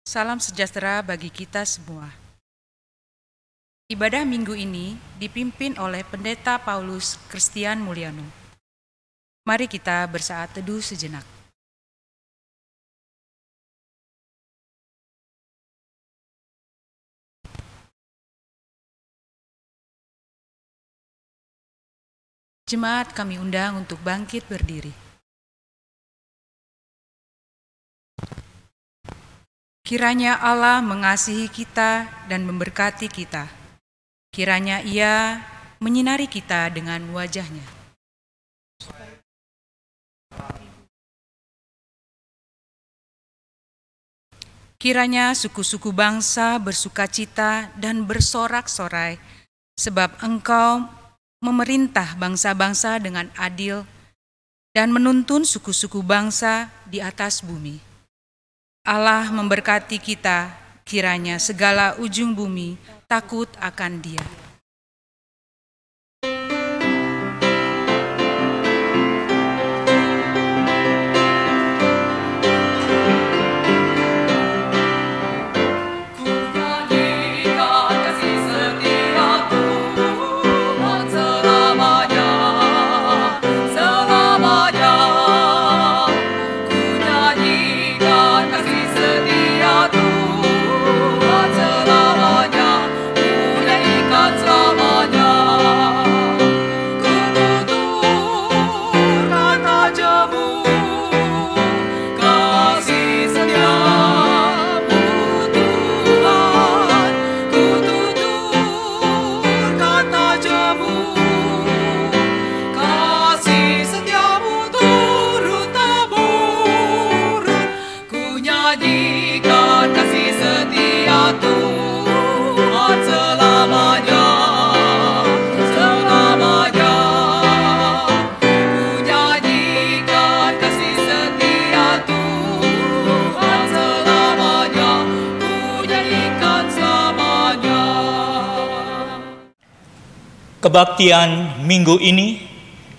Salam sejahtera bagi kita semua. Ibadah minggu ini dipimpin oleh Pendeta Paulus Kristian Mulyano. Mari kita bersaat teduh sejenak. Jemaat kami undang untuk bangkit berdiri. Kiranya Allah mengasihi kita dan memberkati kita. Kiranya Ia menyinari kita dengan wajah-Nya. Kiranya suku-suku bangsa bersukacita dan bersorak-sorai, sebab Engkau memerintah bangsa-bangsa dengan adil dan menuntun suku-suku bangsa di atas bumi. Allah memberkati kita, kiranya segala ujung bumi takut akan Dia. Kebaktian minggu ini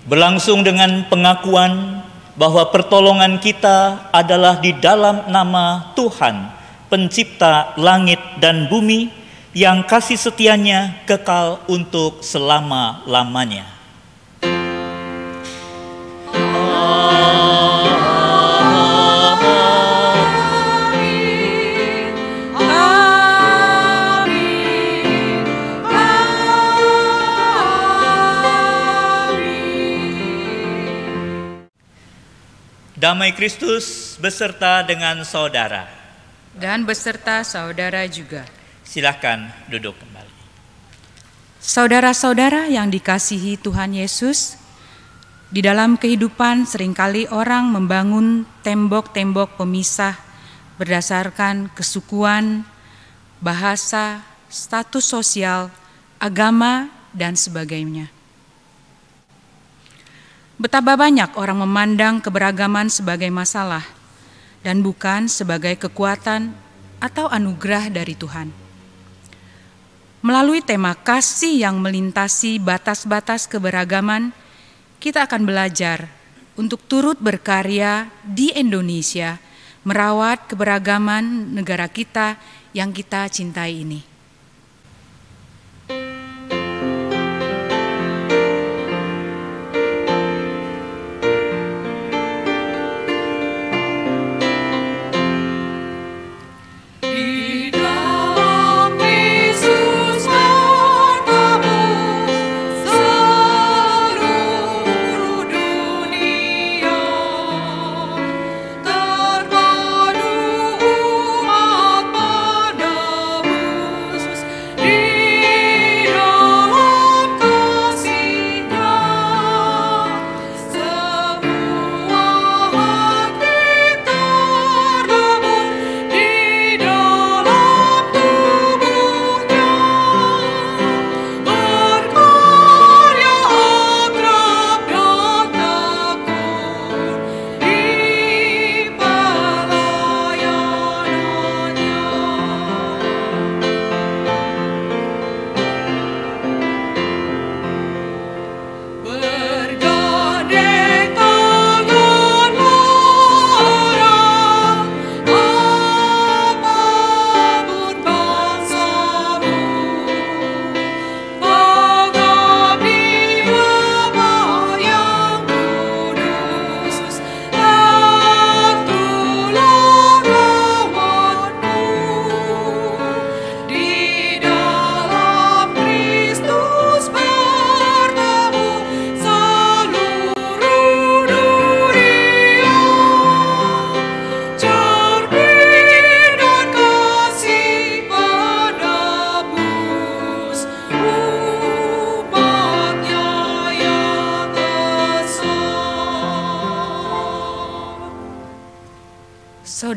berlangsung dengan pengakuan bahwa pertolongan kita adalah di dalam nama Tuhan, pencipta langit dan bumi, yang kasih setianya kekal untuk selama-lamanya. Damai Kristus beserta dengan saudara. Dan beserta saudara juga. Silakan duduk kembali. Saudara-saudara yang dikasihi Tuhan Yesus, di dalam kehidupan seringkali orang membangun tembok-tembok pemisah berdasarkan kesukuan, bahasa, status sosial, agama, dan sebagainya. Betapa banyak orang memandang keberagaman sebagai masalah dan bukan sebagai kekuatan atau anugerah dari Tuhan. Melalui tema kasih yang melintasi batas-batas keberagaman, kita akan belajar untuk turut berkarya di Indonesia, merawat keberagaman negara kita yang kita cintai ini.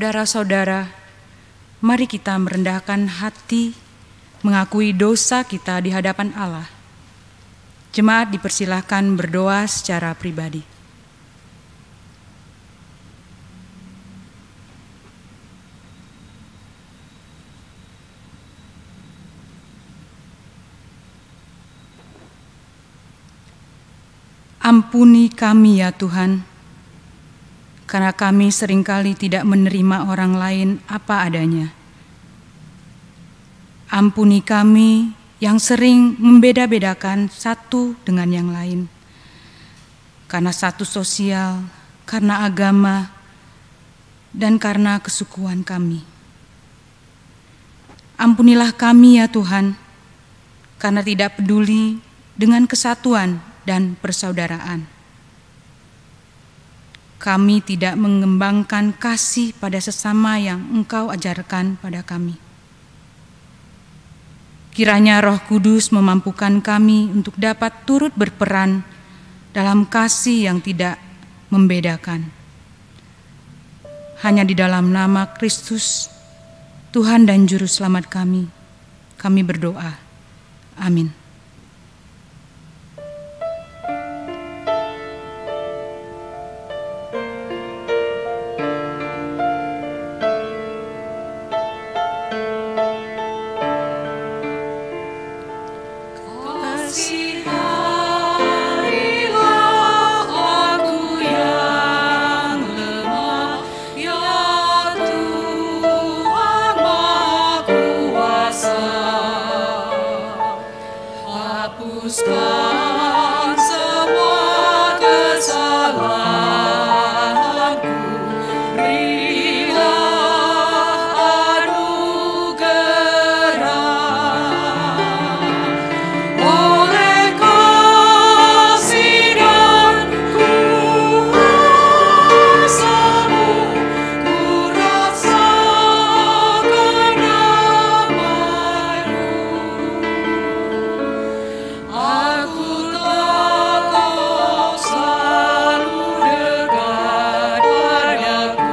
Saudara-saudara, mari kita merendahkan hati, mengakui dosa kita di hadapan Allah. Jemaat dipersilahkan berdoa secara pribadi. Ampuni kami ya Tuhan, karena kami seringkali tidak menerima orang lain apa adanya. Ampuni kami yang sering membeda-bedakan satu dengan yang lain, karena status sosial, karena agama, dan karena kesukuan kami. Ampunilah kami ya Tuhan, karena tidak peduli dengan kesatuan dan persaudaraan. Kami tidak mengembangkan kasih pada sesama yang Engkau ajarkan pada kami. Kiranya Roh Kudus memampukan kami untuk dapat turut berperan dalam kasih yang tidak membedakan. Hanya di dalam nama Kristus, Tuhan dan Juru Selamat kami berdoa. Amin. Hapuskan semua kesalahanku, berilah anugerah. Oleh kasih dan kuasa-Mu, ku rasakan damai-Mu. Aku takut selalu dekat padaku,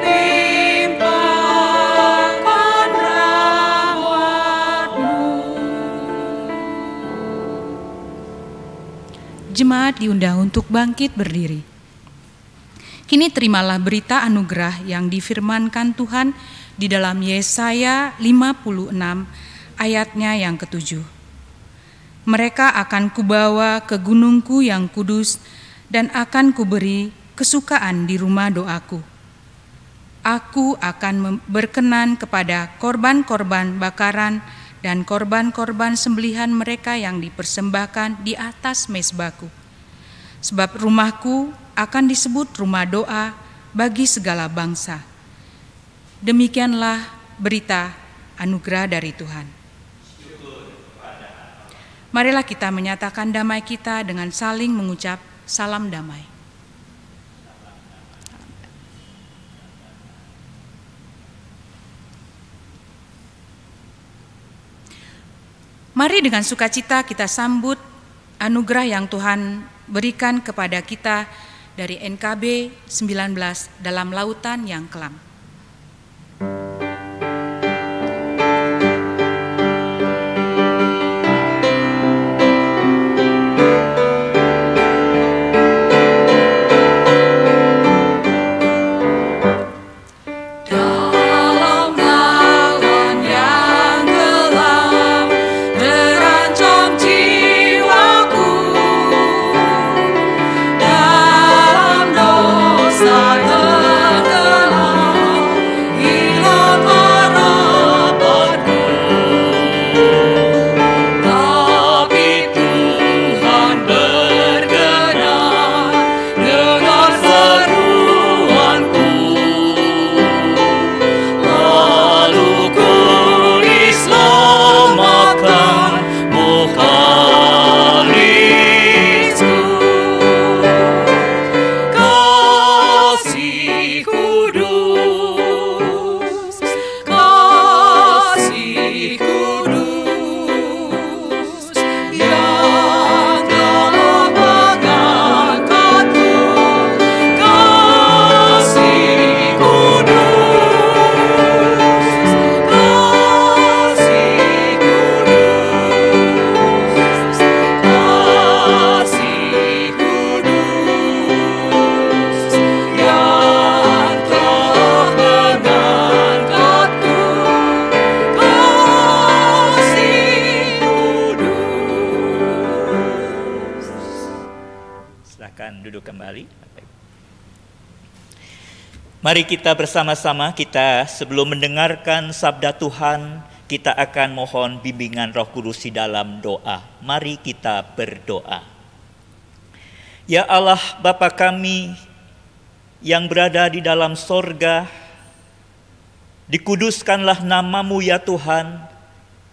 limpahkan rahmat-Mu. Jemaat diundang untuk bangkit berdiri. Kini terimalah berita anugerah yang difirmankan Tuhan di dalam Yesaya 56 ayatnya yang ke-7. Mereka akan kubawa ke gunungku yang kudus dan akan kuberi kesukaan di rumah doaku. Aku akan berkenan kepada korban-korban bakaran dan korban-korban sembelihan mereka yang dipersembahkan di atas mezbahku. Sebab rumahku akan disebut rumah doa bagi segala bangsa. Demikianlah berita anugerah dari Tuhan. Marilah kita menyatakan damai kita dengan saling mengucap salam damai. Mari dengan sukacita kita sambut anugerah yang Tuhan berikan kepada kita dari NKB 19 dalam lautan yang kelam. Dalam dosa tenggelam, duduk kembali. Mari kita bersama-sama, kita sebelum mendengarkan sabda Tuhan, kita akan mohon bimbingan Roh Kudus di dalam doa. Mari kita berdoa. Ya Allah Bapa kami yang berada di dalam sorga, dikuduskanlah nama-Mu ya Tuhan,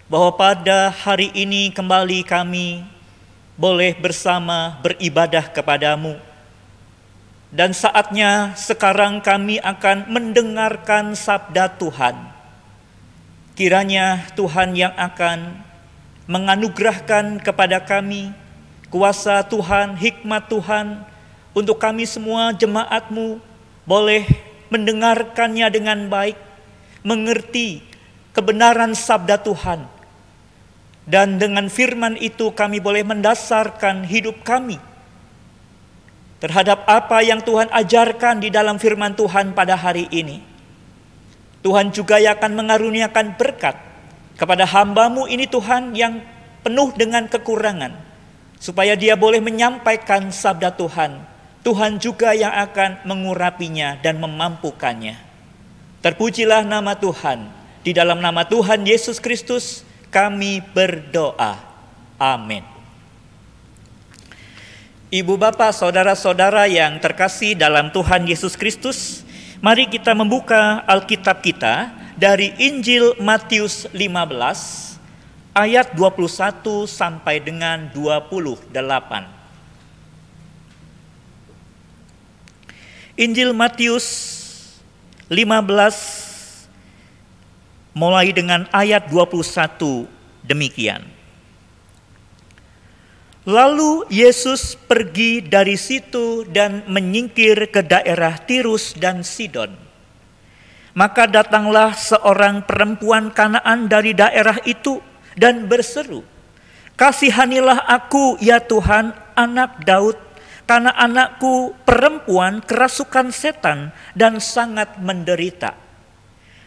bahwa pada hari ini kembali kami boleh bersama beribadah kepada-Mu. Dan saatnya sekarang kami akan mendengarkan sabda Tuhan. Kiranya Tuhan yang akan menganugerahkan kepada kami kuasa Tuhan, hikmat Tuhan, untuk kami semua jemaat-Mu boleh mendengarkannya dengan baik, mengerti kebenaran sabda Tuhan. Dan dengan firman itu kami boleh mendasarkan hidup kami terhadap apa yang Tuhan ajarkan di dalam firman Tuhan pada hari ini. Tuhan juga yang akan mengaruniakan berkat kepada hamba-Mu ini Tuhan yang penuh dengan kekurangan, supaya dia boleh menyampaikan sabda Tuhan. Tuhan juga yang akan mengurapinya dan memampukannya. Terpujilah nama Tuhan. Di dalam nama Tuhan Yesus Kristus kami berdoa. Amin. Ibu bapak, saudara-saudara yang terkasih dalam Tuhan Yesus Kristus, mari kita membuka Alkitab kita dari Injil Matius 15 ayat 21 sampai dengan 28. Injil Matius 15 mulai dengan ayat 21 demikian. Lalu Yesus pergi dari situ dan menyingkir ke daerah Tirus dan Sidon. Maka datanglah seorang perempuan Kanaan dari daerah itu dan berseru, "Kasihanilah aku ya Tuhan, anak Daud, karena anakku perempuan kerasukan setan dan sangat menderita."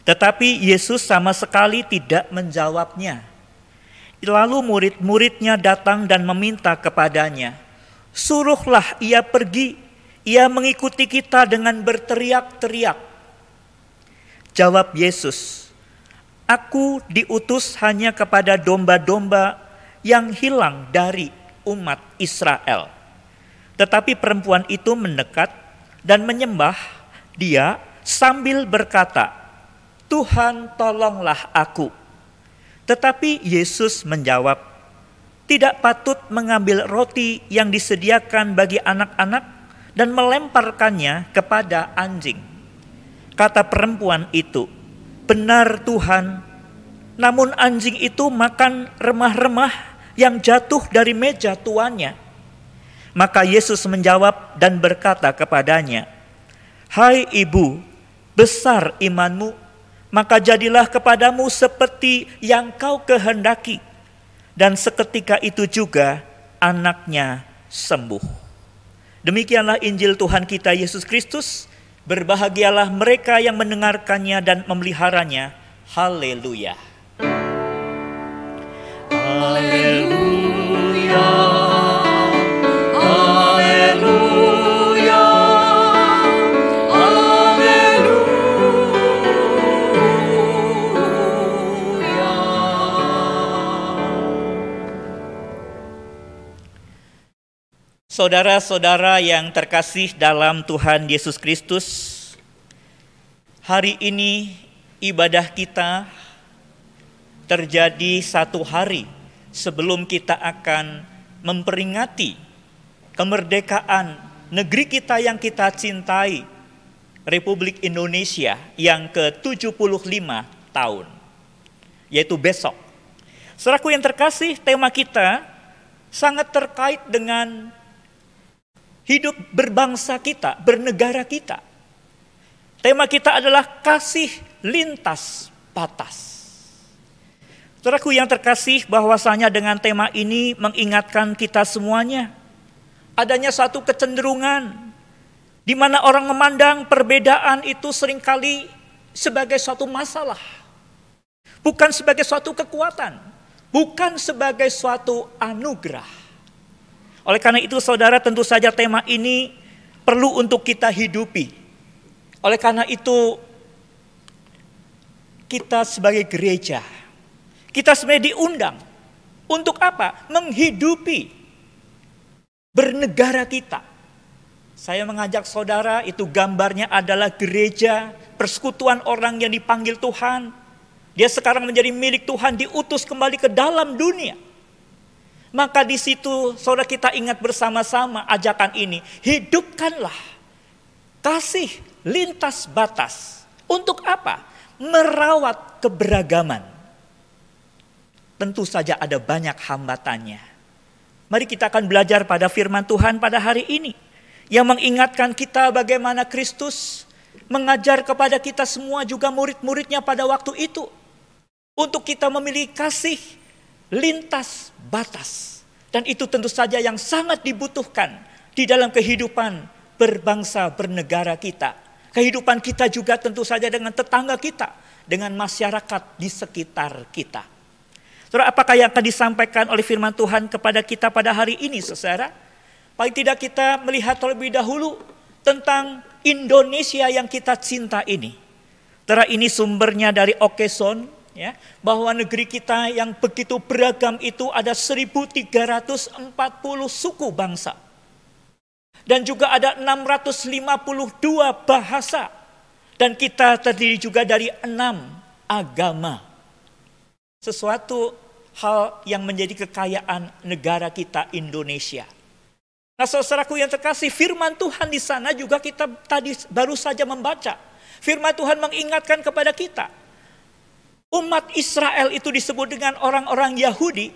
Tetapi Yesus sama sekali tidak menjawabnya. Lalu murid-muridnya datang dan meminta kepadanya, "Suruhlah ia pergi, ia mengikuti kita dengan berteriak-teriak." Jawab Yesus, "Aku diutus hanya kepada domba-domba yang hilang dari umat Israel." Tetapi perempuan itu mendekat dan menyembah dia sambil berkata, "Tuhan, tolonglah aku." Tetapi Yesus menjawab, "Tidak patut mengambil roti yang disediakan bagi anak-anak dan melemparkannya kepada anjing." Kata perempuan itu, "Benar Tuhan, namun anjing itu makan remah-remah yang jatuh dari meja tuannya." Maka Yesus menjawab dan berkata kepadanya, "Hai ibu, besar imanmu, maka jadilah kepadamu seperti yang kau kehendaki." Dan seketika itu juga anaknya sembuh. Demikianlah Injil Tuhan kita Yesus Kristus. Berbahagialah mereka yang mendengarkannya dan memeliharanya. Haleluya. Haleluya. Haleluya. Saudara-saudara yang terkasih dalam Tuhan Yesus Kristus, hari ini ibadah kita terjadi satu hari sebelum kita akan memperingati kemerdekaan negeri kita yang kita cintai, Republik Indonesia yang ke-75 tahun, yaitu besok. Saudaraku yang terkasih, tema kita sangat terkait dengan hidup berbangsa kita, bernegara kita. Tema kita adalah kasih lintas batas. Saudaraku yang terkasih, bahwasanya dengan tema ini mengingatkan kita semuanya adanya satu kecenderungan di mana orang memandang perbedaan itu seringkali sebagai suatu masalah, bukan sebagai suatu kekuatan, bukan sebagai suatu anugerah. Oleh karena itu saudara, tentu saja tema ini perlu untuk kita hidupi. Oleh karena itu kita sebagai gereja, kita sebenarnya diundang untuk apa? Menghidupi bernegara kita. Saya mengajak saudara, itu gambarnya adalah gereja, persekutuan orang yang dipanggil Tuhan. Dia sekarang menjadi milik Tuhan, diutus kembali ke dalam dunia. Maka di situ saudara kita ingat bersama-sama ajakan ini. Hidupkanlah kasih lintas batas. Untuk apa? Merawat keberagaman. Tentu saja ada banyak hambatannya. Mari kita akan belajar pada firman Tuhan pada hari ini. Yang mengingatkan kita bagaimana Kristus mengajar kepada kita semua juga murid-muridnya pada waktu itu. Untuk kita memiliki kasih lintas batas. Dan itu tentu saja yang sangat dibutuhkan di dalam kehidupan berbangsa bernegara kita. Kehidupan kita juga tentu saja dengan tetangga kita. Dengan masyarakat di sekitar kita. Saudara, apakah yang akan disampaikan oleh firman Tuhan kepada kita pada hari ini, saudara? Paling tidak kita melihat terlebih dahulu tentang Indonesia yang kita cinta ini. Saudara, ini sumbernya dari Okeson, ya, bahwa negeri kita yang begitu beragam itu ada 1340 suku bangsa. Dan juga ada 652 bahasa. Dan kita terdiri juga dari 6 agama. Sesuatu hal yang menjadi kekayaan negara kita Indonesia. Nah, saudaraku yang terkasih, firman Tuhan di sana juga kita tadi baru saja membaca. Firman Tuhan mengingatkan kepada kita. Umat Israel itu disebut dengan orang-orang Yahudi.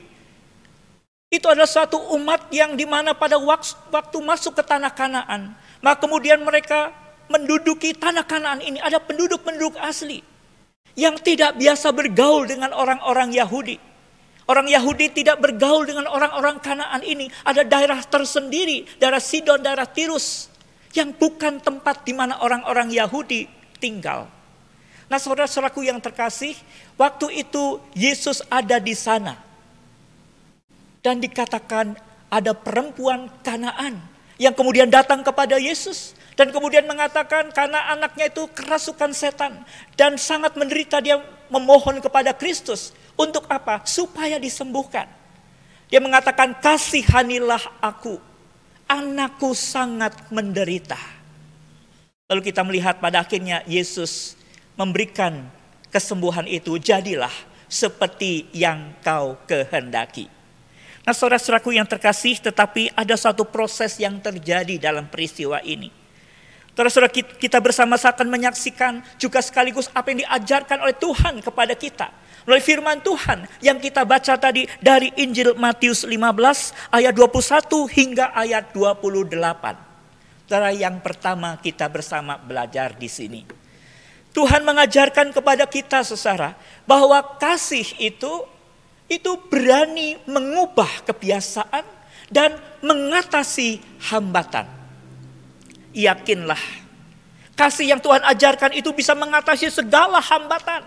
Itu adalah suatu umat yang dimana pada waktu masuk ke tanah Kanaan. Maka kemudian mereka menduduki tanah Kanaan ini. Ada penduduk-penduduk asli yang tidak biasa bergaul dengan orang-orang Yahudi. Orang Yahudi tidak bergaul dengan orang-orang Kanaan ini. Ada daerah tersendiri, daerah Sidon, daerah Tirus, yang bukan tempat di mana orang-orang Yahudi tinggal. Nah, saudara-saudaraku yang terkasih, waktu itu Yesus ada di sana. Dan dikatakan ada perempuan Kanaan yang kemudian datang kepada Yesus. Dan kemudian mengatakan karena anaknya itu kerasukan setan. Dan sangat menderita, dia memohon kepada Kristus. Untuk apa? Supaya disembuhkan. Dia mengatakan, kasihanilah aku. Anakku sangat menderita. Lalu kita melihat pada akhirnya Yesus memberikan kesembuhan itu. Jadilah seperti yang kau kehendaki. Nah, saudara-saudaraku yang terkasih, tetapi ada satu proses yang terjadi dalam peristiwa ini. Saudara-saudara, kita bersama-sama akan menyaksikan juga sekaligus apa yang diajarkan oleh Tuhan kepada kita. Melalui firman Tuhan yang kita baca tadi dari Injil Matius 15 ayat 21 hingga ayat 28. Saudara, yang pertama kita bersama belajar di sini. Tuhan mengajarkan kepada kita, saudara, bahwa kasih itu berani mengubah kebiasaan dan mengatasi hambatan. Yakinlah, kasih yang Tuhan ajarkan itu bisa mengatasi segala hambatan.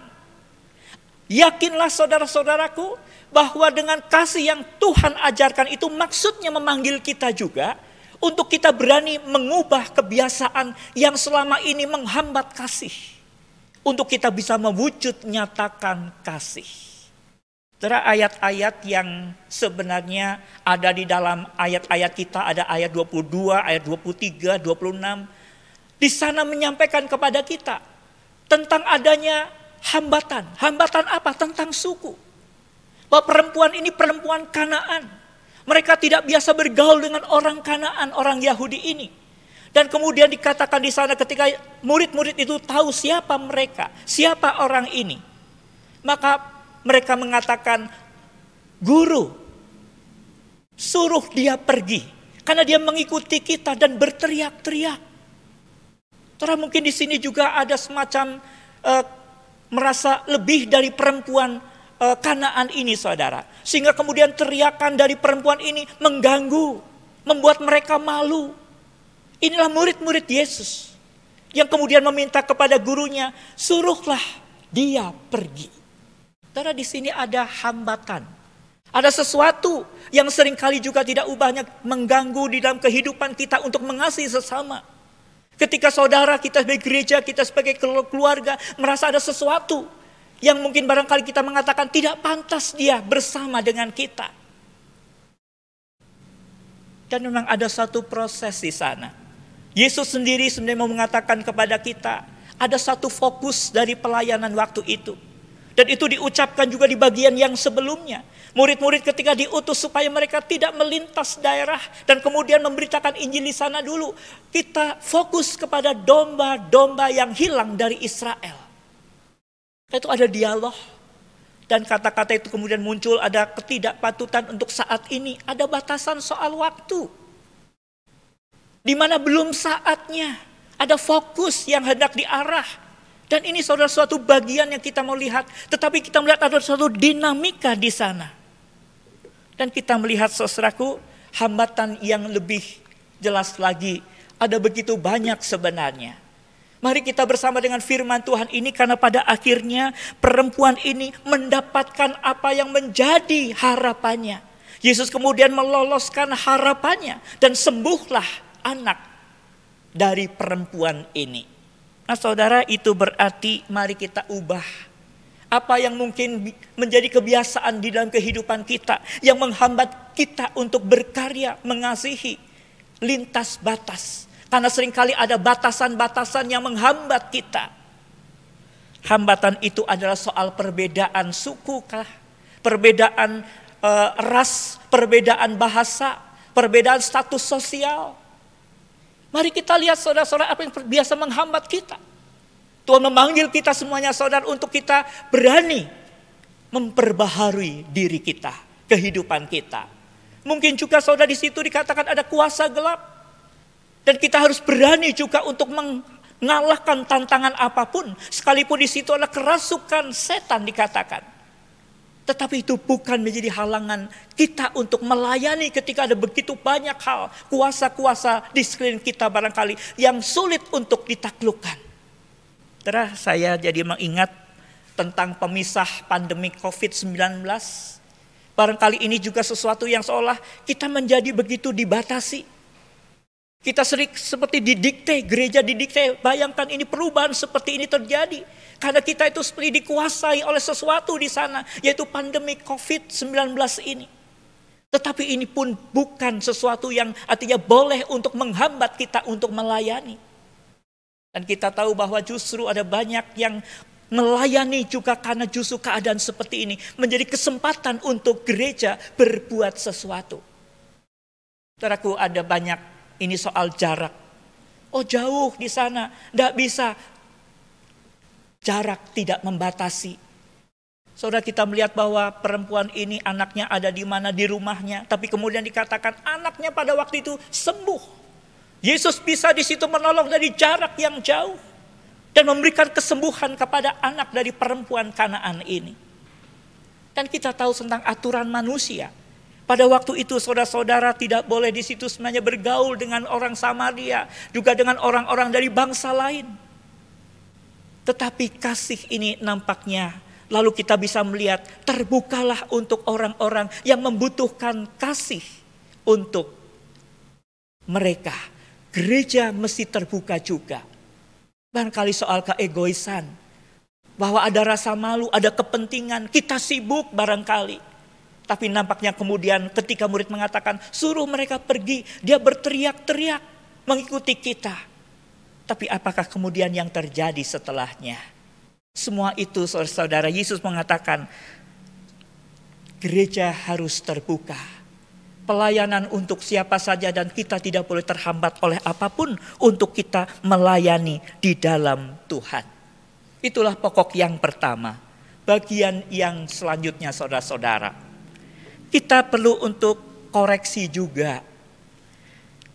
Yakinlah saudara-saudaraku bahwa dengan kasih yang Tuhan ajarkan itu maksudnya memanggil kita juga untuk kita berani mengubah kebiasaan yang selama ini menghambat kasih. Untuk kita bisa mewujud nyatakan kasih. Saudara, ayat-ayat yang sebenarnya ada di dalam ayat-ayat kita, ada ayat 22, ayat 23, 26. Di sana menyampaikan kepada kita tentang adanya hambatan. Hambatan apa? Tentang suku. Bahwa perempuan ini perempuan Kanaan. Mereka tidak biasa bergaul dengan orang Kanaan, orang Yahudi ini. Dan kemudian dikatakan di sana ketika murid-murid itu tahu siapa mereka, siapa orang ini. Maka mereka mengatakan, guru, suruh dia pergi. Karena dia mengikuti kita dan berteriak-teriak. Terus mungkin di sini juga ada semacam merasa lebih dari perempuan Kanaan ini, saudara. Sehingga kemudian teriakan dari perempuan ini mengganggu, membuat mereka malu. Inilah murid-murid Yesus yang kemudian meminta kepada gurunya, suruhlah dia pergi. Saudara, di sini ada hambatan, Ada sesuatu yang seringkali juga tidak ubahnya mengganggu di dalam kehidupan kita untuk mengasihi sesama. Ketika saudara kita sebagai gereja, kita sebagai keluarga merasa ada sesuatu yang mungkin barangkali kita mengatakan tidak pantas dia bersama dengan kita. Dan memang ada satu proses di sana. Yesus sendiri sebenarnya mau mengatakan kepada kita, ada satu fokus dari pelayanan waktu itu. Dan itu diucapkan juga di bagian yang sebelumnya. Murid-murid ketika diutus supaya mereka tidak melintas daerah dan kemudian memberitakan Injil di sana dulu. Kita fokus kepada domba-domba yang hilang dari Israel. Itu ada dialog. Dan kata-kata itu kemudian muncul, ada ketidakpatutan untuk saat ini. Ada batasan soal waktu. Di mana belum saatnya. Ada fokus yang hendak diarah. Dan ini saudara suatu bagian yang kita mau lihat. Tetapi kita melihat ada suatu dinamika di sana. Dan kita melihat saudaraku, hambatan yang lebih jelas lagi. Ada begitu banyak sebenarnya. Mari kita bersama dengan firman Tuhan ini, karena pada akhirnya perempuan ini mendapatkan apa yang menjadi harapannya. Yesus kemudian meloloskan harapannya dan sembuhlah anak dari perempuan ini. Nah saudara, itu berarti mari kita ubah apa yang mungkin menjadi kebiasaan di dalam kehidupan kita, yang menghambat kita untuk berkarya, mengasihi, lintas batas. Karena seringkali ada batasan-batasan yang menghambat kita. Hambatan itu adalah soal perbedaan suku kah, perbedaan ras, perbedaan bahasa, perbedaan status sosial. Mari kita lihat saudara-saudara apa yang biasa menghambat kita. Tuhan memanggil kita semuanya saudara untuk kita berani memperbaharui diri kita, kehidupan kita. Mungkin juga saudara di situ dikatakan ada kuasa gelap. Dan kita harus berani juga untuk mengalahkan tantangan apapun. Sekalipun di situ adalah kerasukan setan dikatakan. Tetapi itu bukan menjadi halangan kita untuk melayani ketika ada begitu banyak hal. Kuasa-kuasa di sekeliling kita barangkali yang sulit untuk ditaklukkan. Terus saya jadi mengingat tentang pemisah pandemi COVID-19. Barangkali ini juga sesuatu yang seolah kita menjadi begitu dibatasi. Kita sering seperti didikte, gereja didikte, bayangkan ini perubahan seperti ini terjadi. Karena kita itu seperti dikuasai oleh sesuatu di sana, yaitu pandemi COVID-19 ini. Tetapi ini pun bukan sesuatu yang artinya boleh untuk menghambat kita untuk melayani. Dan kita tahu bahwa justru ada banyak yang melayani juga karena justru keadaan seperti ini menjadi kesempatan untuk gereja berbuat sesuatu. Saudaraku, ada banyak. Ini soal jarak. Oh jauh di sana, tidak bisa. Jarak tidak membatasi. Saudara, kita melihat bahwa perempuan ini anaknya ada di mana, di rumahnya. Tapi kemudian dikatakan anaknya pada waktu itu sembuh. Yesus bisa di situ menolong dari jarak yang jauh. Dan memberikan kesembuhan kepada anak dari perempuan Kanaan ini. Dan kita tahu tentang aturan manusia. Pada waktu itu saudara-saudara tidak boleh di situ sebenarnya bergaul dengan orang Samaria, juga dengan orang-orang dari bangsa lain. Tetapi kasih ini nampaknya, lalu kita bisa melihat terbukalah untuk orang-orang yang membutuhkan kasih untuk mereka. Gereja mesti terbuka juga. Barangkali soal keegoisan, bahwa ada rasa malu, ada kepentingan, kita sibuk barangkali. Tapi nampaknya kemudian ketika murid mengatakan suruh mereka pergi, dia berteriak-teriak mengikuti kita. Tapi apakah kemudian yang terjadi setelahnya? Semua itu saudara-saudara, Yesus mengatakan gereja harus terbuka. Pelayanan untuk siapa saja dan kita tidak boleh terhambat oleh apapun untuk kita melayani di dalam Tuhan. Itulah pokok yang pertama. Bagian yang selanjutnya saudara-saudara. Kita perlu untuk koreksi juga.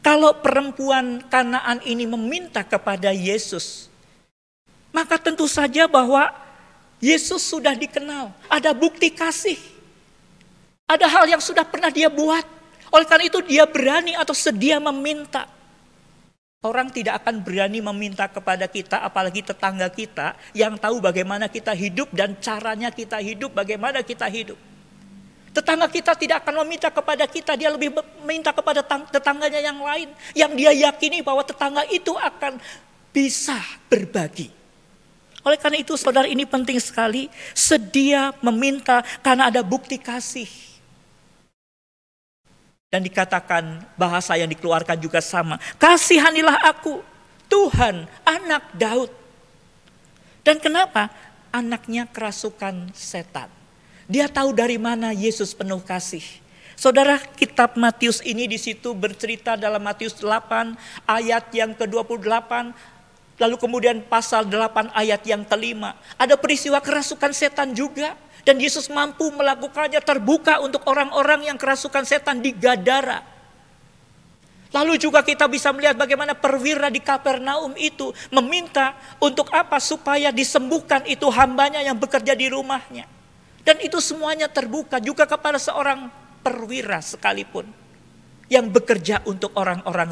Kalau perempuan Kanaan ini meminta kepada Yesus, maka tentu saja bahwa Yesus sudah dikenal. Ada bukti kasih. Ada hal yang sudah pernah dia buat. Oleh karena itu dia berani atau sedia meminta. Orang tidak akan berani meminta kepada kita, apalagi tetangga kita yang tahu bagaimana kita hidup dan caranya kita hidup, bagaimana kita hidup. Tetangga kita tidak akan meminta kepada kita, dia lebih meminta kepada tetangganya yang lain. Yang dia yakini bahwa tetangga itu akan bisa berbagi. Oleh karena itu saudara, ini penting sekali, sedia meminta karena ada bukti kasih. Dan dikatakan bahasa yang dikeluarkan juga sama. Kasihanilah aku, Tuhan, anak Daud. Dan kenapa? Anaknya kerasukan setan. Dia tahu dari mana Yesus penuh kasih. Saudara, kitab Matius ini di situ bercerita dalam Matius 8 ayat yang ke-28. Lalu kemudian pasal 8 ayat yang ke-5. Ada peristiwa kerasukan setan juga. Dan Yesus mampu melakukannya, terbuka untuk orang-orang yang kerasukan setan di Gadara. Lalu juga kita bisa melihat bagaimana perwira di Kapernaum itu meminta untuk apa? Supaya disembuhkan itu hambanya yang bekerja di rumahnya. Dan itu semuanya terbuka juga kepada seorang perwira sekalipun yang bekerja untuk orang-orang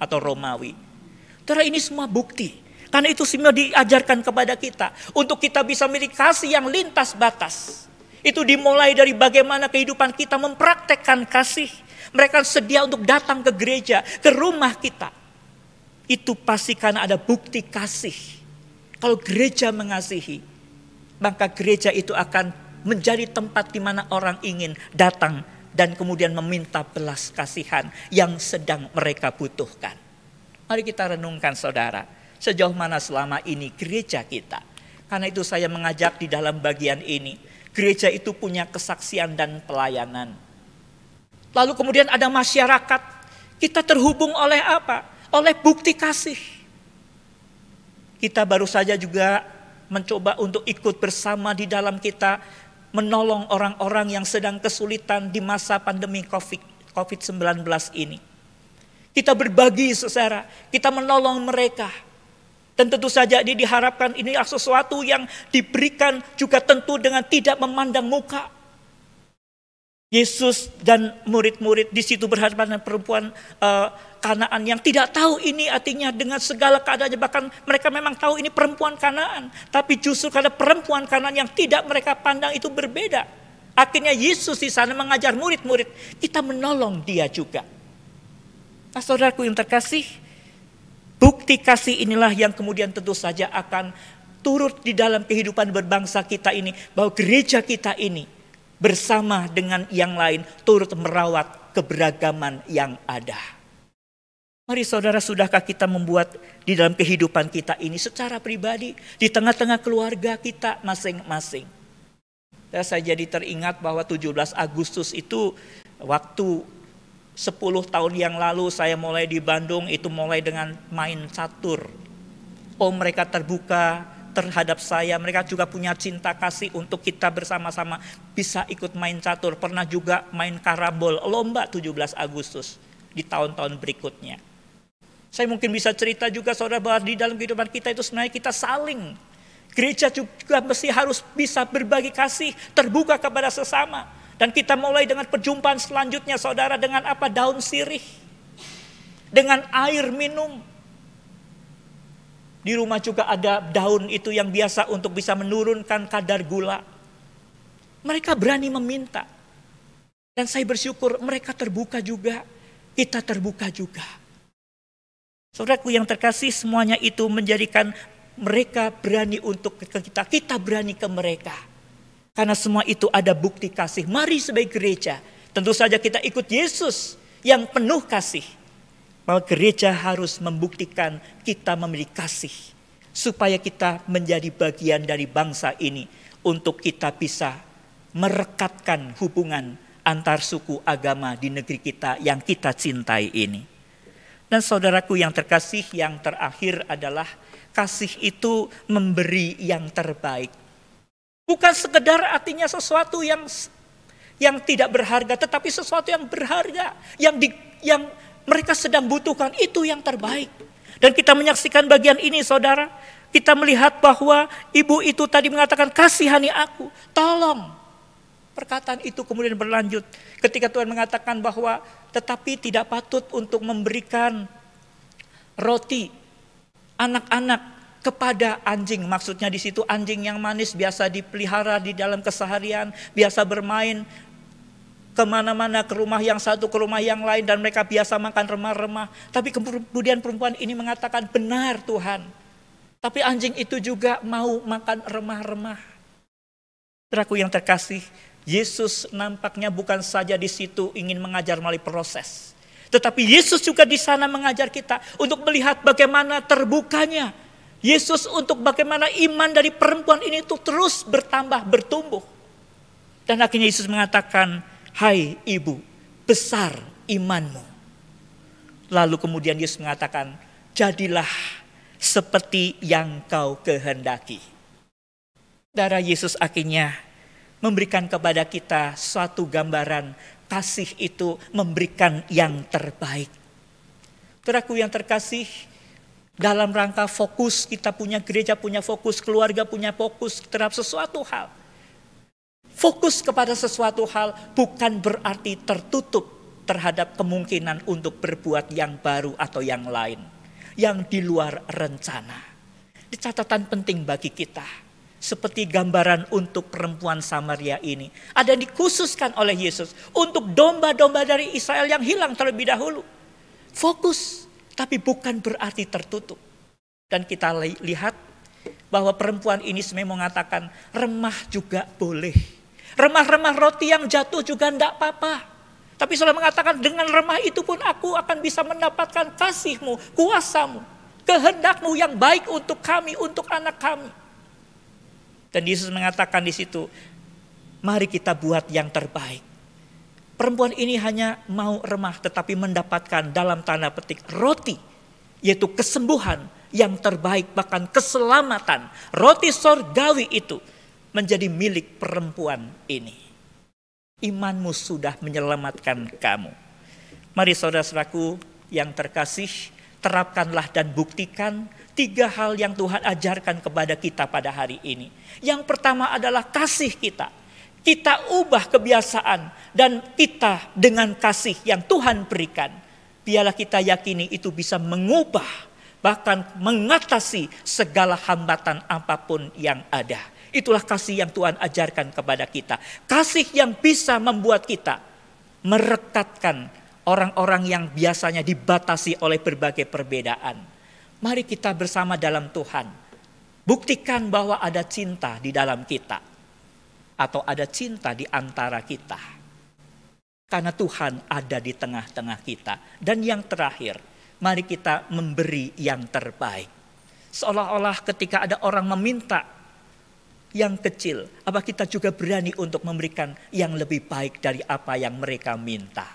Romawi. Terus ini semua bukti. Karena itu semua diajarkan kepada kita untuk kita bisa memiliki kasih yang lintas batas. Itu dimulai dari bagaimana kehidupan kita mempraktekkan kasih. Mereka sedia untuk datang ke gereja, ke rumah kita. Itu pasti karena ada bukti kasih. Kalau gereja mengasihi, maka gereja itu akan menjadi tempat di mana orang ingin datang dan kemudian meminta belas kasihan yang sedang mereka butuhkan. Mari kita renungkan saudara, sejauh mana selama ini gereja kita. Karena itu saya mengajak di dalam bagian ini, gereja itu punya kesaksian dan pelayanan. Lalu kemudian ada masyarakat, kita terhubung oleh apa? Oleh bukti kasih. Kita baru saja juga mencoba untuk ikut bersama di dalam kita menolong orang-orang yang sedang kesulitan di masa pandemi COVID-19 ini. Kita berbagi saudara, kita menolong mereka. Dan tentu saja ini diharapkan ini sesuatu yang diberikan juga tentu dengan tidak memandang muka. Yesus dan murid-murid di situ berhadapan dengan perempuan Kanaan yang tidak tahu ini artinya dengan segala keadaannya, bahkan mereka memang tahu ini perempuan Kanaan, tapi justru karena perempuan Kanaan yang tidak mereka pandang itu berbeda. Akhirnya Yesus di sana mengajar murid-murid, kita menolong dia juga. Nah, saudaraku yang terkasih, bukti kasih inilah yang kemudian tentu saja akan turut di dalam kehidupan berbangsa kita ini, bahwa gereja kita ini bersama dengan yang lain turut merawat keberagaman yang ada. Mari saudara, sudahkah kita membuat di dalam kehidupan kita ini secara pribadi, di tengah-tengah keluarga kita masing-masing. Dan saya jadi teringat bahwa 17 Agustus itu waktu 10 tahun yang lalu saya mulai di Bandung, itu mulai dengan main catur. Oh, mereka terbuka terhadap saya, mereka juga punya cinta kasih untuk kita bersama-sama bisa ikut main catur. Pernah juga main karambol, lomba 17 Agustus di tahun-tahun berikutnya. Saya mungkin bisa cerita juga saudara bahwa di dalam kehidupan kita itu sebenarnya kita saling. Gereja juga mesti harus bisa berbagi kasih, terbuka kepada sesama. Dan kita mulai dengan perjumpaan selanjutnya saudara dengan apa? Daun sirih. Dengan air minum. Di rumah juga ada daun itu yang biasa untuk bisa menurunkan kadar gula. Mereka berani meminta. Dan saya bersyukur mereka terbuka juga. Kita terbuka juga. Saudaraku yang terkasih, semuanya itu menjadikan mereka berani untuk ke kita. Kita berani ke mereka. Karena semua itu ada bukti kasih. Mari sebagai gereja, tentu saja kita ikut Yesus yang penuh kasih. Bahwa gereja harus membuktikan kita memiliki kasih. Supaya kita menjadi bagian dari bangsa ini. Untuk kita bisa merekatkan hubungan antar suku agama di negeri kita yang kita cintai ini. Dan saudaraku yang terkasih, yang terakhir adalah kasih itu memberi yang terbaik. Bukan sekedar artinya sesuatu yang tidak berharga, tetapi sesuatu yang berharga, yang mereka sedang butuhkan, itu yang terbaik. Dan kita menyaksikan bagian ini saudara, kita melihat bahwa ibu itu tadi mengatakan kasihani aku, tolong. Perkataan itu kemudian berlanjut ketika Tuhan mengatakan bahwa tetapi tidak patut untuk memberikan roti anak-anak kepada anjing. Maksudnya di situ anjing yang manis, biasa dipelihara di dalam keseharian, biasa bermain kemana-mana, ke rumah yang satu, ke rumah yang lain, dan mereka biasa makan remah-remah. Tapi kemudian perempuan ini mengatakan, benar Tuhan, tapi anjing itu juga mau makan remah-remah. Saudaraku yang terkasih, Yesus nampaknya bukan saja di situ ingin mengajar melalui proses, tetapi Yesus juga di sana mengajar kita untuk melihat bagaimana terbukanya Yesus, untuk bagaimana iman dari perempuan ini itu terus bertambah, bertumbuh. Dan akhirnya Yesus mengatakan, hai ibu, besar imanmu. Lalu kemudian Yesus mengatakan, jadilah seperti yang kau kehendaki. Darah Yesus akhirnya memberikan kepada kita suatu gambaran kasih itu memberikan yang terbaik. Saudaraku yang terkasih, dalam rangka fokus, kita punya gereja, punya fokus, keluarga punya fokus terhadap sesuatu hal. Fokus kepada sesuatu hal bukan berarti tertutup terhadap kemungkinan untuk berbuat yang baru atau yang lain, yang di luar rencana. Di catatan penting bagi kita, seperti gambaran untuk perempuan Samaria ini, ada yang dikhususkan oleh Yesus untuk domba-domba dari Israel yang hilang terlebih dahulu. Fokus, tapi bukan berarti tertutup. Dan kita lihat bahwa perempuan ini sebenarnya mengatakan remah juga boleh. Remah-remah roti yang jatuh juga enggak apa-apa. Tapi saudara mengatakan dengan remah itu pun aku akan bisa mendapatkan kasih-Mu, kuasa-Mu, kehendak-Mu yang baik untuk kami, untuk anak kami. Dan Yesus mengatakan di situ, mari kita buat yang terbaik. Perempuan ini hanya mau remah tetapi mendapatkan dalam tanda petik roti, yaitu kesembuhan yang terbaik, bahkan keselamatan. Roti sorgawi itu menjadi milik perempuan ini. Imanmu sudah menyelamatkan kamu. Mari saudara-saudaraku yang terkasih, terapkanlah dan buktikan 3 hal yang Tuhan ajarkan kepada kita pada hari ini. Yang pertama adalah kasih kita. Kita ubah kebiasaan dan kita dengan kasih yang Tuhan berikan. Biarlah kita yakini itu bisa mengubah, bahkan mengatasi segala hambatan apapun yang ada. Itulah kasih yang Tuhan ajarkan kepada kita. Kasih yang bisa membuat kita merekatkan orang-orang yang biasanya dibatasi oleh berbagai perbedaan. Mari kita bersama dalam Tuhan. Buktikan bahwa ada cinta di dalam kita. Atau ada cinta di antara kita. Karena Tuhan ada di tengah-tengah kita. Dan yang terakhir, mari kita memberi yang terbaik. Seolah-olah ketika ada orang meminta yang kecil, apa kita juga berani untuk memberikan yang lebih baik dari apa yang mereka minta.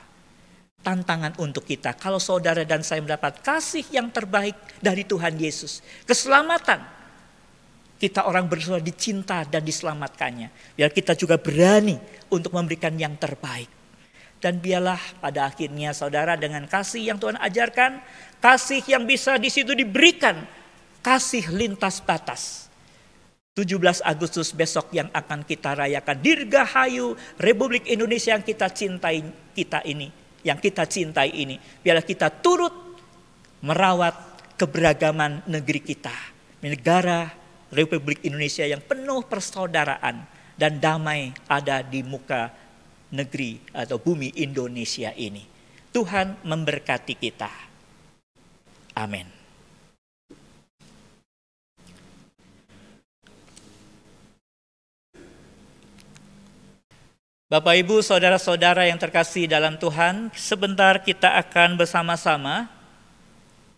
Tantangan untuk kita, kalau saudara dan saya mendapat kasih yang terbaik dari Tuhan Yesus, keselamatan, kita orang bersaudara dicinta dan diselamatkannya. Biar kita juga berani untuk memberikan yang terbaik. Dan biarlah pada akhirnya saudara dengan kasih yang Tuhan ajarkan, kasih yang bisa di situ diberikan, kasih lintas batas. 17 Agustus besok yang akan kita rayakan, Dirgahayu Republik Indonesia yang kita cintai ini. Biarlah kita turut merawat keberagaman negeri kita. Negara Republik Indonesia yang penuh persaudaraan dan damai ada di muka negeri atau bumi Indonesia ini. Tuhan memberkati kita. Amin. Bapak, Ibu, saudara-saudara yang terkasih dalam Tuhan, sebentar kita akan bersama-sama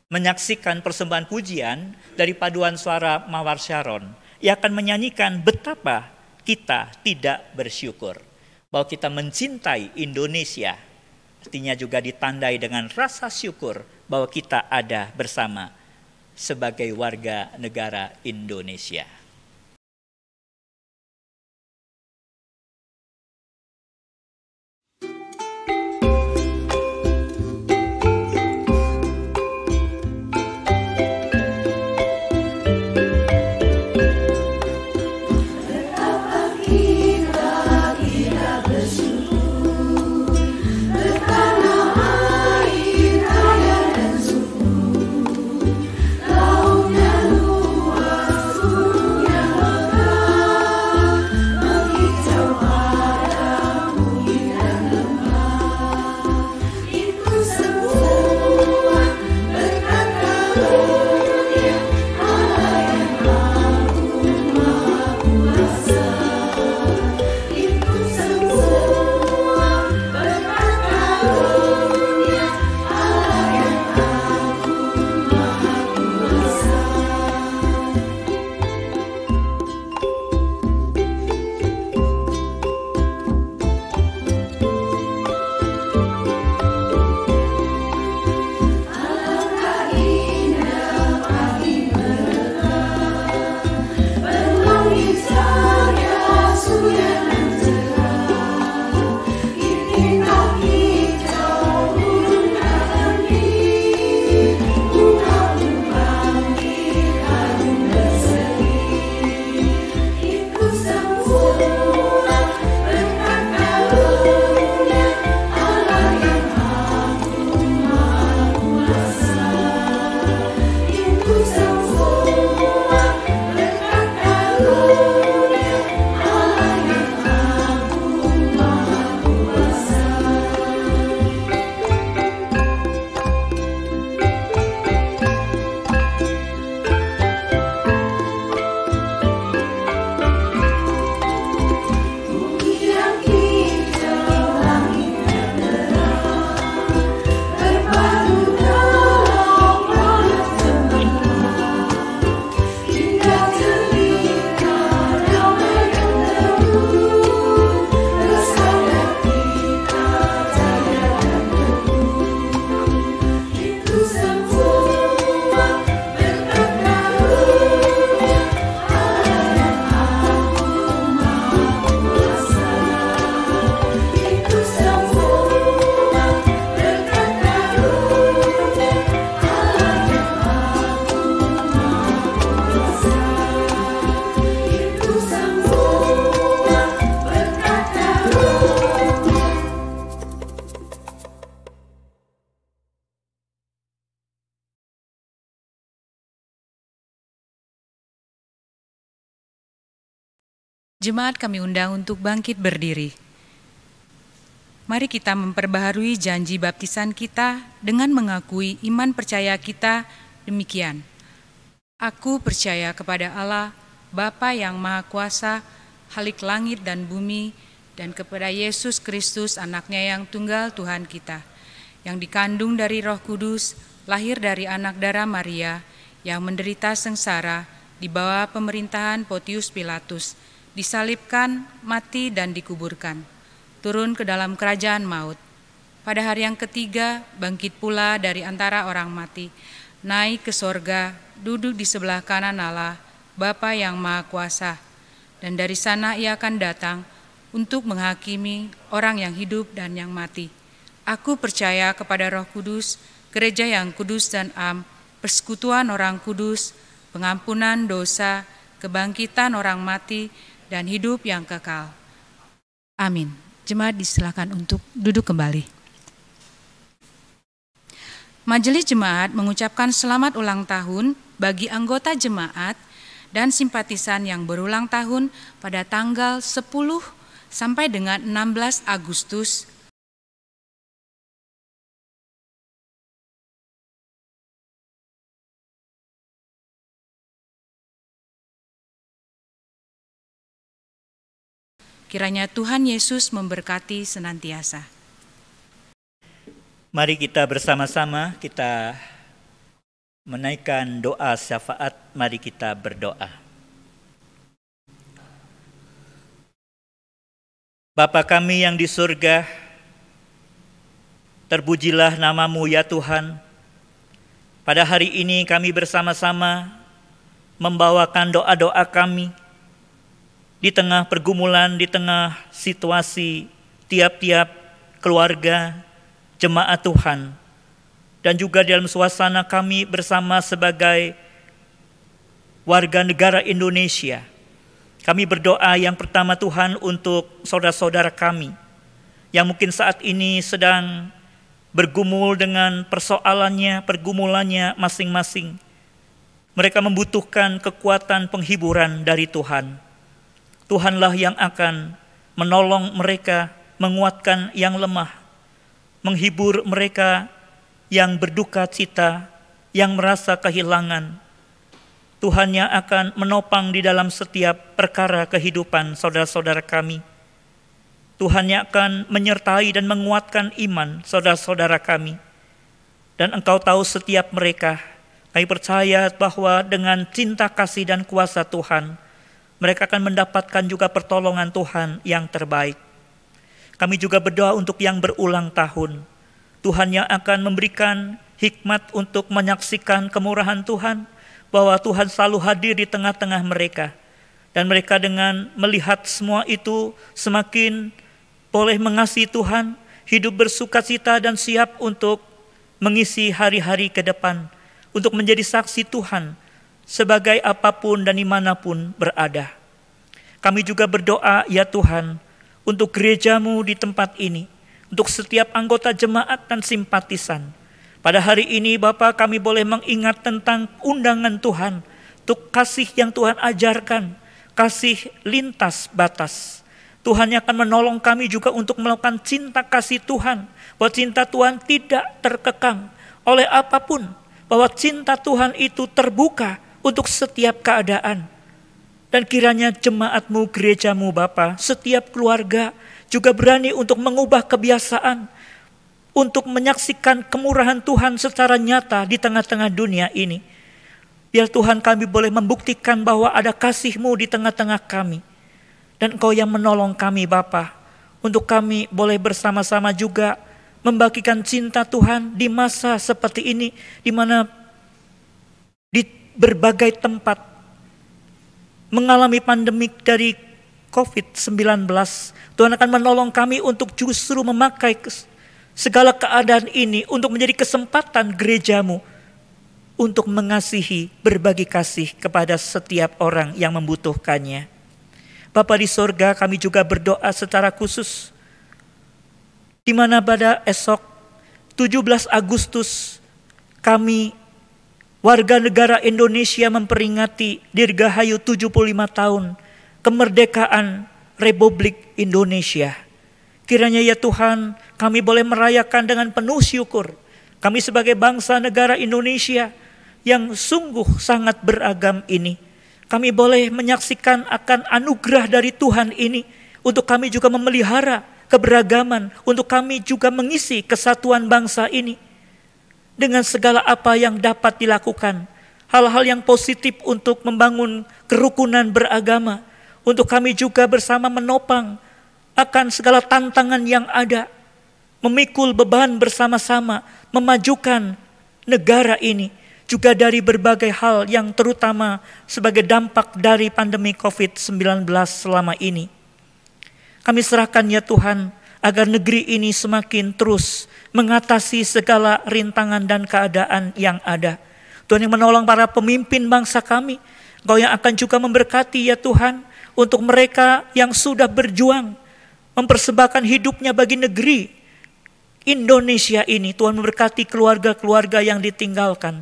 menyaksikan persembahan pujian dari paduan suara Mawar Sharon yang akan menyanyikan betapa kita tidak bersyukur. Bahwa kita mencintai Indonesia, artinya juga ditandai dengan rasa syukur bahwa kita ada bersama sebagai warga negara Indonesia. Luar Jemaat kami undang untuk bangkit berdiri. Mari kita memperbaharui janji baptisan kita dengan mengakui iman percaya kita demikian. Aku percaya kepada Allah, Bapa yang Maha Kuasa, Khalik langit dan bumi, dan kepada Yesus Kristus, anaknya yang tunggal Tuhan kita, yang dikandung dari Roh Kudus, lahir dari anak darah Maria, yang menderita sengsara di bawah pemerintahan Pontius Pilatus, disalibkan, mati dan dikuburkan, turun ke dalam kerajaan maut. Pada hari yang ketiga, bangkit pula dari antara orang mati, naik ke sorga, duduk di sebelah kanan Allah, Bapa yang Maha Kuasa, dan dari sana ia akan datang untuk menghakimi orang yang hidup dan yang mati. Aku percaya kepada Roh Kudus, gereja yang kudus dan am, persekutuan orang kudus, pengampunan dosa, kebangkitan orang mati, dan hidup yang kekal. Amin. Jemaat disilakan untuk duduk kembali. Majelis Jemaat mengucapkan selamat ulang tahun bagi anggota jemaat dan simpatisan yang berulang tahun pada tanggal 10 sampai dengan 16 Agustus. Kiranya Tuhan Yesus memberkati senantiasa. Mari kita bersama-sama kita menaikkan doa syafaat. Mari kita berdoa. Bapa kami yang di surga, terpujilah nama-Mu ya Tuhan. Pada hari ini kami bersama-sama membawakan doa-doa kami di tengah pergumulan, di tengah situasi tiap-tiap keluarga, jemaat Tuhan, dan juga dalam suasana kami bersama sebagai warga negara Indonesia. Kami berdoa yang pertama Tuhan untuk saudara-saudara kami yang mungkin saat ini sedang bergumul dengan persoalannya, pergumulannya masing-masing. Mereka membutuhkan kekuatan penghiburan dari Tuhan. Tuhanlah yang akan menolong mereka, menguatkan yang lemah, menghibur mereka yang berduka cita, yang merasa kehilangan. Tuhan yang akan menopang di dalam setiap perkara kehidupan saudara-saudara kami. Tuhan yang akan menyertai dan menguatkan iman saudara-saudara kami. Dan Engkau tahu setiap mereka. Kami percaya bahwa dengan cinta kasih dan kuasa Tuhan, mereka akan mendapatkan juga pertolongan Tuhan yang terbaik. Kami juga berdoa untuk yang berulang tahun. Tuhan yang akan memberikan hikmat untuk menyaksikan kemurahan Tuhan, bahwa Tuhan selalu hadir di tengah-tengah mereka. Dan mereka dengan melihat semua itu semakin boleh mengasihi Tuhan, hidup bersukacita dan siap untuk mengisi hari-hari ke depan, untuk menjadi saksi Tuhan, sebagai apapun dan dimanapun berada. Kami juga berdoa ya Tuhan untuk gereja-Mu di tempat ini, untuk setiap anggota jemaat dan simpatisan. Pada hari ini Bapa, kami boleh mengingat tentang undangan Tuhan, untuk kasih yang Tuhan ajarkan, kasih lintas batas. Tuhan yang akan menolong kami juga untuk melakukan cinta kasih Tuhan, bahwa cinta Tuhan tidak terkekang oleh apapun, bahwa cinta Tuhan itu terbuka untuk setiap keadaan. Dan kiranya jemaat-Mu, gereja-Mu Bapa, setiap keluarga juga berani untuk mengubah kebiasaan, untuk menyaksikan kemurahan Tuhan secara nyata di tengah-tengah dunia ini. Biar Tuhan kami boleh membuktikan bahwa ada kasih-Mu di tengah-tengah kami. Dan Engkau yang menolong kami Bapa, untuk kami boleh bersama-sama juga membagikan cinta Tuhan di masa seperti ini, di mana di berbagai tempat mengalami pandemik dari COVID-19. Tuhan akan menolong kami untuk justru memakai segala keadaan ini untuk menjadi kesempatan gereja-Mu untuk mengasihi, berbagi kasih kepada setiap orang yang membutuhkannya. Bapa di sorga, kami juga berdoa secara khusus, di mana pada esok 17 Agustus kami warga negara Indonesia memperingati Dirgahayu 75 tahun kemerdekaan Republik Indonesia. Kiranya ya Tuhan, kami boleh merayakan dengan penuh syukur. Kami sebagai bangsa negara Indonesia yang sungguh sangat beragam ini, kami boleh menyaksikan akan anugerah dari Tuhan ini untuk kami juga memelihara keberagaman, untuk kami juga mengisi kesatuan bangsa ini dengan segala apa yang dapat dilakukan. Hal-hal yang positif untuk membangun kerukunan beragama, untuk kami juga bersama menopang akan segala tantangan yang ada, memikul beban bersama-sama, memajukan negara ini, juga dari berbagai hal yang terutama sebagai dampak dari pandemi COVID-19 selama ini. Kami serahkan ya Tuhan, agar negeri ini semakin terus mengatasi segala rintangan dan keadaan yang ada. Tuhan yang menolong para pemimpin bangsa kami, Engkau yang akan juga memberkati ya Tuhan, untuk mereka yang sudah berjuang, mempersembahkan hidupnya bagi negeri Indonesia ini. Tuhan memberkati keluarga-keluarga yang ditinggalkan.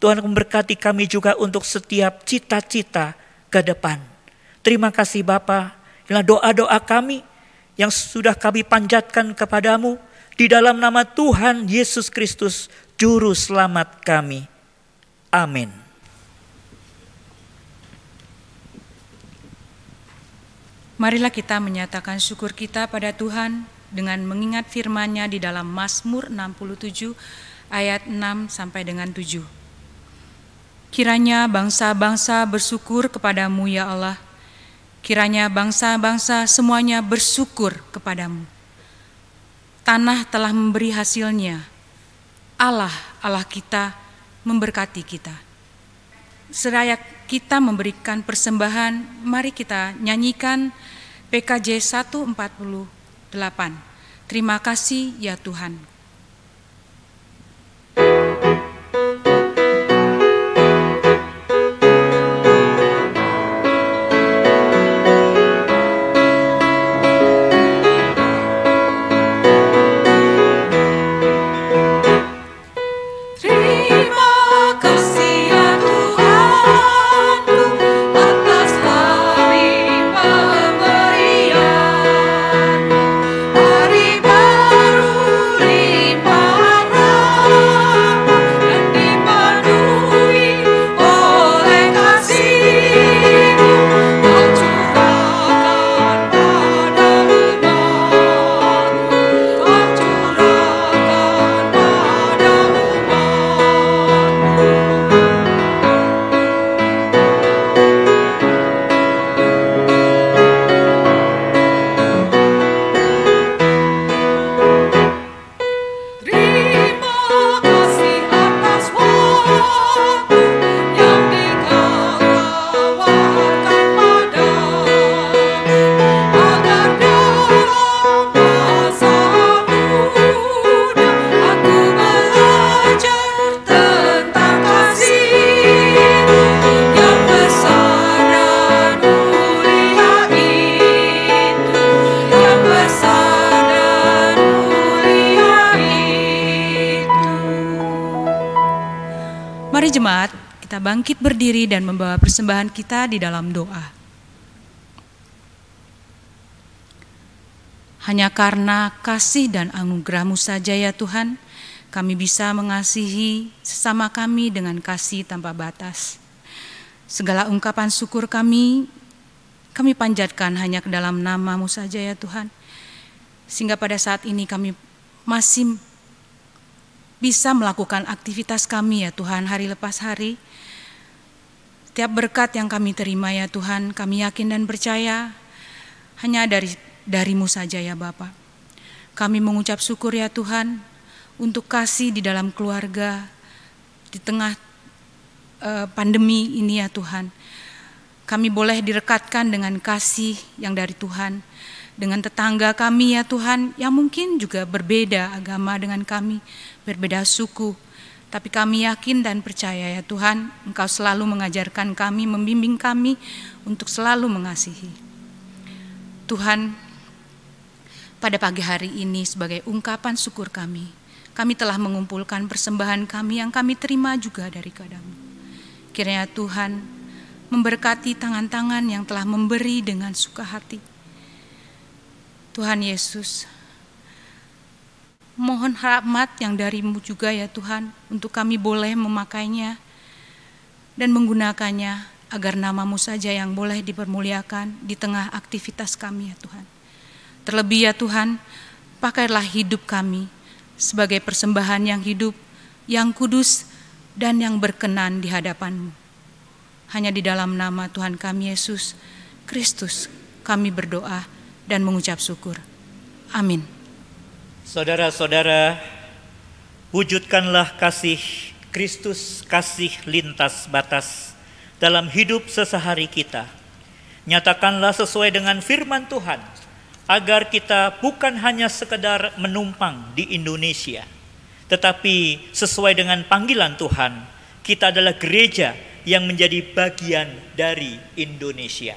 Tuhan memberkati kami juga untuk setiap cita-cita ke depan. Terima kasih Bapa. Inilah doa-doa kami yang sudah kami panjatkan kepadamu di dalam nama Tuhan Yesus Kristus, Juru Selamat kami. Amin. Marilah kita menyatakan syukur kita pada Tuhan dengan mengingat firman-Nya di dalam Mazmur 67 ayat 6 sampai dengan 7. Kiranya bangsa-bangsa bersyukur kepadamu ya Allah. Kiranya bangsa-bangsa semuanya bersyukur kepadamu. Tanah telah memberi hasilnya. Allah, Allah kita memberkati kita. Seraya kita memberikan persembahan, mari kita nyanyikan PKJ 148. Terima kasih ya Tuhan. Mari jemaat, kita bangkit berdiri dan membawa persembahan kita di dalam doa. Hanya karena kasih dan anugerah-Mu saja ya Tuhan, kami bisa mengasihi sesama kami dengan kasih tanpa batas. Segala ungkapan syukur kami panjatkan hanya ke dalam nama-Mu saja ya Tuhan. Sehingga pada saat ini kami masih bisa melakukan aktivitas kami ya Tuhan hari lepas hari. Setiap berkat yang kami terima ya Tuhan, kami yakin dan percaya hanya dari-Mu saja ya Bapa. Kami mengucap syukur ya Tuhan untuk kasih di dalam keluarga di tengah pandemi ini ya Tuhan. Kami boleh direkatkan dengan kasih yang dari Tuhan, dengan tetangga kami ya Tuhan yang mungkin juga berbeda agama dengan kami, berbeda suku. Tapi kami yakin dan percaya ya Tuhan, Engkau selalu mengajarkan kami, membimbing kami untuk selalu mengasihi. Tuhan, pada pagi hari ini sebagai ungkapan syukur kami telah mengumpulkan persembahan kami yang kami terima juga dari Padamu. Kiranya Tuhan memberkati tangan-tangan yang telah memberi dengan suka hati. Tuhan Yesus, mohon rahmat yang dari-Mu juga ya Tuhan, untuk kami boleh memakainya dan menggunakannya agar nama-Mu saja yang boleh dipermuliakan di tengah aktivitas kami ya Tuhan. Terlebih ya Tuhan, pakailah hidup kami sebagai persembahan yang hidup, yang kudus, dan yang berkenan di hadapan-Mu. Hanya di dalam nama Tuhan kami Yesus Kristus kami berdoa dan mengucap syukur. Amin. Saudara-saudara, wujudkanlah kasih Kristus, kasih lintas batas dalam hidup sesehari kita. Nyatakanlah sesuai dengan firman Tuhan, agar kita bukan hanya sekedar menumpang di Indonesia, tetapi sesuai dengan panggilan Tuhan, kita adalah gereja yang menjadi bagian dari Indonesia.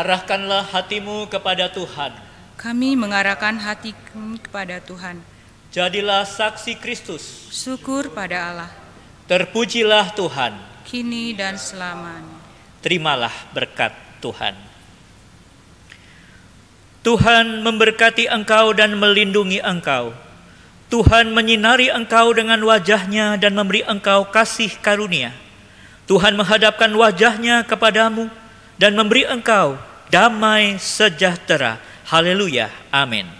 Arahkanlah hatimu kepada Tuhan. Kami mengarahkan hati kepada Tuhan. Jadilah saksi Kristus. Syukur pada Allah. Terpujilah Tuhan. Kini dan selamanya. Terimalah berkat Tuhan. Tuhan memberkati engkau dan melindungi engkau. Tuhan menyinari engkau dengan wajah-Nya dan memberi engkau kasih karunia. Tuhan menghadapkan wajah-Nya kepadamu dan memberi engkau damai sejahtera. Haleluya. Amin.